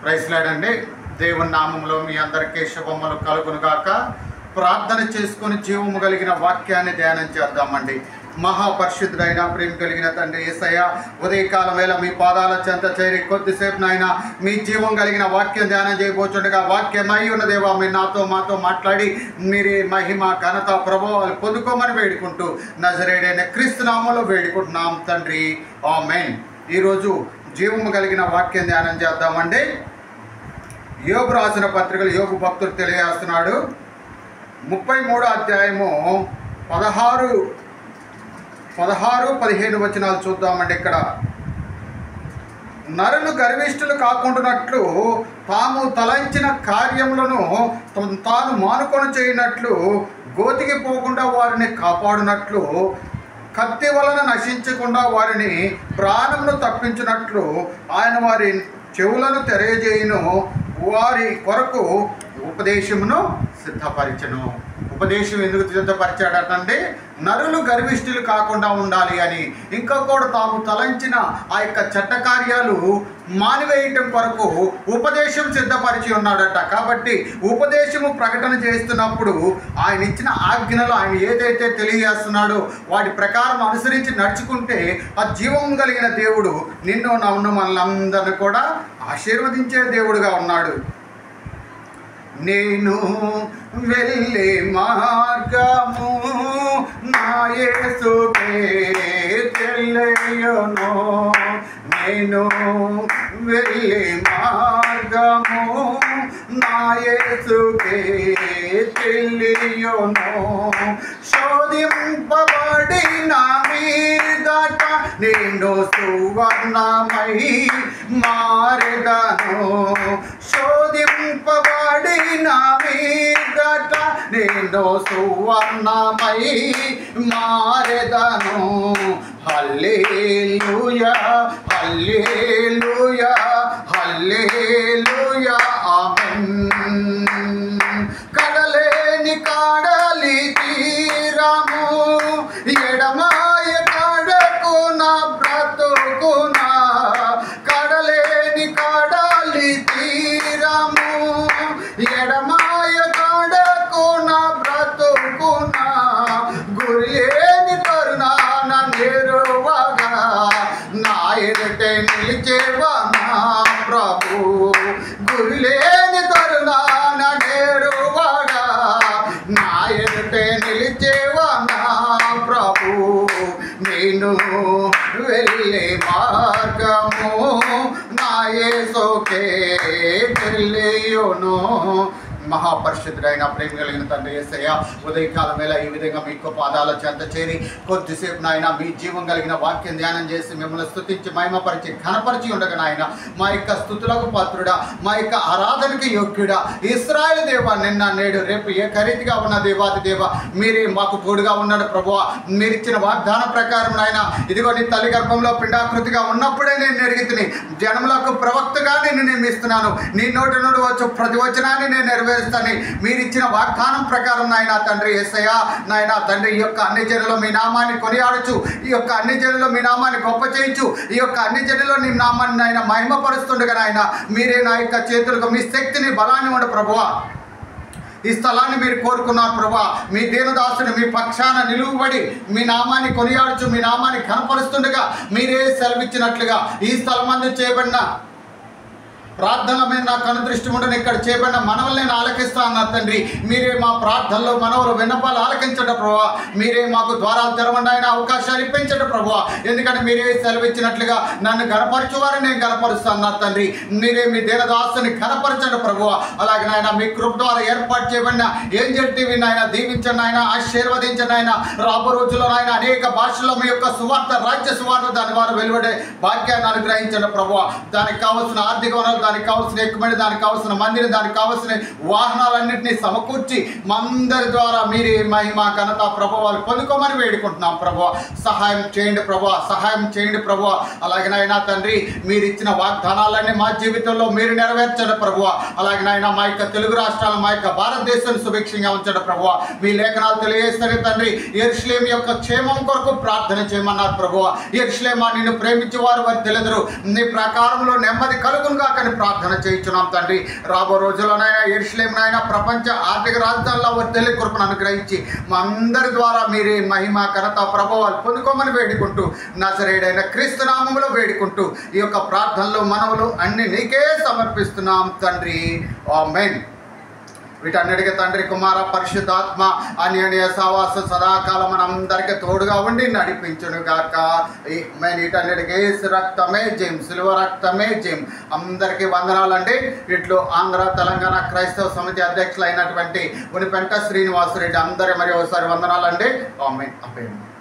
Praise lord అండి. దేవుని నామములో మీ అందరికీ శుభములు కలుగునుగాక. ప్రార్థన చేసుకొని జీవము కలిగిన వాక్యాన్ని ధ్యానం చేద్దామండి. మహాపరిశుద్ధుడైన ప్రేమ కలిగిన తండ్రి యేసయ్య, ఉదయకాలం వేళ మీ పాదాల చెంత చేరి కొద్దిసేపు నాయన మీ జీవం కలిగిన వాక్యం ధ్యానం చేయబోతుండగా వాక్యమై ఉన్న దేవా మీరు మాతో మాట్లాడి మీరే మహిమ ఘనత ప్రభావాలు పొందుకోమని వేడుకుంటూ నజరేయుడైన క్రీస్తు నామములో వేడుకుంటున్నాం తండ్రి, ఆమేన్. ఈరోజు జీవము కలిగిన వాక్యం ధ్యానం చేద్దామండి. యోబు రాసిన పత్రికలు యోబు భక్తుడు తెలియజేస్తున్నాడు. 33వ అధ్యాయము 16-15 వచనాలు చూద్దామండి. ఇక్కడ నరులు గర్విష్ఠులు కాకుండానట్లు తాము తలంచిన కార్యములను తాను మానుకొని చేయనట్లు గోతికి పోకుండా వారిని కాపాడునట్లు కత్తి వలన నశించకుండా వారిని ప్రాణమును తప్పించినట్లు ఆయన వారి చెవులను తెరయజేయును, వారి కొరకు ఉపదేశమును సిద్ధపరచను. ఉపదేశం ఎందుకు సిద్ధపరిచాడటండి? నరులు గర్విష్ఠులు కాకుండా ఉండాలి అని, ఇంకా కూడా తాము తలంచిన ఆ యొక్క చట్టకార్యాలు మానివేయటం కొరకు ఉపదేశం సిద్ధపరిచి ఉన్నాడట. కాబట్టి ఉపదేశము ప్రకటన చేస్తున్నప్పుడు ఆయన ఇచ్చిన ఆజ్ఞలు ఆయన ఏదైతే తెలియజేస్తున్నాడో వాటి ప్రకారం అనుసరించి నడుచుకుంటే ఆ జీవం కలిగిన దేవుడు నిన్ను నన్ను మనలందరినీ కూడా ఆశీర్వదించే దేవుడుగా ఉన్నాడు. నేను వెళ్ళే మార్గము నా యేసుకే తెలియను, నేను వెళ్ళే మార్గము నా యేసుకే తెలియను, శోధింపబడిన మీదట నేను సువర్ణమై మారెదను, శోధింపబడిన మీదట నేను సువర్ణమై మారెదను. హల్లెలూయా హల్లెలూయా హల్లెలూయా ఆమేన్. కడలేని కాడలి తీరము ఎడమాయ కాడకు నా బ్రతుకునా, కడలేని కాడలి తీరము ఎడమాయ కాడకు నా బ్రతుకునా, గురిలేని కరుణాన నేరువగా నా ఎదుటే నిలిచేవా నా ప్రభు, గురిలేని కరుణాన నేరువగా నా ఎదుటే నిలిచేవా నా ప్రభు, నేను వెళ్ళే మార్గము నా యేసుకే తెలియను. మహాపరిశుద్ధుడైన ప్రేమ కలిగిన తండ్రి యేసయ్య, ఉదయకాలం వేళ ఈ విధంగా మీకు పాదాల చెంత చేరి కొద్దిసేపు నాయన మీ జీవం కలిగిన వాక్యం ధ్యానం చేసి మిమ్మల్ని స్తుతించి మహిమపరిచి ఘనపరిచి ఉండగా నాయన మా యొక్క స్తుతులకు పాత్రుడా, మా యొక్క ఆరాధనకి యోగ్యుడా, ఇశ్రాయేలు దేవా, నిన్న నేడు రేపు ఏకరీతిగా ఉన్న దేవాది దేవ మీరే మాకు తోడుగా ఉన్నాడు ప్రభువా. మీరిచ్చిన వాగ్దానం ప్రకారం నాయన ఇదిగో నీ తల్లి గర్భంలో పిండాకృతిగా ఉన్నప్పుడే నేను ఎరిగితిని, జనములకు ప్రవక్తగా నేను నియమిస్తున్నాను, నీ నోటి నుండి వచ్చు ప్రతి వచనాన్ని నేను నెరవేరుస్తాను. మీరిచ్చిన వాగ్దానం ప్రకారం నాయన తండ్రి యేసయ్య, నాయన తండ్రి ఈ యొక్క అన్ని జనులు మీ నామాన్ని కొనియాడుచు, ఈ యొక్క అన్ని జనులు మీ నామాన్ని గొప్ప చేయించు, ఈ యొక్క అన్ని జనులు నీ నామాన్ని నాయన మహిమపరుస్తుండగా నాయన మీరే నా యొక్క చేతులకు మీ శక్తిని బలాన్ని ఉండు ప్రభువా. ఈ స్థలాన్ని మీరు కోరుకున్నారు ప్రభా. మీ దేవదాసుని మీ పక్షాన నిలువబడి మీ నామాన్ని కొనియాడుచు, మీ నామాన్ని కనపరుస్తుండగా మీరే సెలవిచ్చినట్లుగా ఈ స్థలం అందు చేయబడిన ప్రార్థనల మీద నా కనుదృష్టి ఉండని ఇక్కడ చేయబడిన మనవల్ని నేను ఆలకిస్తా అన్నారు తండ్రి. మీరే మా ప్రార్థనలో మనవలు విన్నపాలు ఆలకించడం ప్రభావ, మీరే మాకు ద్వారాలు తెరవండి ఆయన, అవకాశాలు ఇప్పించడం ప్రభావ. ఎందుకంటే మీరే సెలవిచ్చినట్లుగా నన్ను గణపరచువారని నేను గణపరుస్తా అన్నారు తండ్రి. మీరే మీ దేవదాసుని గణపరచండి ప్రభువ. అలాగే నాయన మీ కృప ద్వారా ఏర్పాటు చేయబడిన ఏంజెల్ టీవీ నాయన దీవించండి ఆయన, ఆశీర్వదించండి ఆయన. రాబో రోజుల్లో నాయన అనేక భాషల్లో మీ యొక్క సువార్త, రాజ్య సువార్త దాని వారు వెలువడే భాగ్యాన్ని అనుగ్రహించండి ప్రభువ. దానికి కావాల్సిన ఆర్థిక వనరులు, దానికి కావాల్సిన ఎక్కుమడి, దానికి కావాల్సిన మందిని, దానికి కావాల్సిన వాహనాలన్నింటినీ సమకూర్చి మందరి ద్వారా మీరే మహిమ ఘనత ప్రభువాలు పొందుకోమని వేడుకుంటున్నాం ప్రభువ. సహాయం చేయండి ప్రభువ, సహాయం చేయండి ప్రభువ. అలాగే నాయన తండ్రి మీరు ఇచ్చిన వాగ్దానాలన్నీ మా జీవితంలో మీరు నెరవేర్చండి ప్రభువ. అలాగే నాయన మా యొక్క తెలుగు రాష్ట్రాలు, మా యొక్క భారతదేశాన్ని సుభిక్షంగా ఉంచండి ప్రభువ. మీ లేఖనాలు తెలియజేస్తారు తండ్రి. యెరూషలేము యొక్క క్షేమం కొరకు ప్రార్థన చేయమన్నారు ప్రభువ. యెరూషలేమా నిన్ను ప్రేమించే వారు వారు తెలియదురు, నీ ప్రకారంలో నెమ్మది కలుగును కాకని ప్రార్థన చేయించున్నాం తండ్రి. రాబో రోజుల్లోనైనా యెరూషలేమునైనా ప్రపంచ ఆర్థిక రాజధానిలో వర్ధిల్లే కృపను అనుగ్రహించి మా అందరి ద్వారా మీరే మహిమ ఘనత ప్రభావాలు పొందుకోమని వేడుకుంటూ నజరేయుడైన క్రీస్తు నామములో వేడుకుంటూ ఈ యొక్క ప్రార్థనలు మనవులు అన్ని నీకే సమర్పిస్తున్నాం తండ్రి. ఆమేన్. వీటన్నిటికీ తండ్రి కుమార పరిశుద్ధాత్మ అన్యోన్య సహవాస సదాకాలం మనందరికీ తోడుగా ఉండి నడిపించును గాక. వీటన్నిటికీ యేసు రక్తమే జయం, సిలువ రక్తమే జయం. అందరికీ వందనాలండి. ఇట్లు ఆంధ్ర తెలంగాణ క్రైస్తవ సమితి అధ్యక్షులైనటువంటి ఉనిపెంట శ్రీనివాసరెడ్డి అందరి మరి ఒకసారి వందనాలండి. ఆమేన్.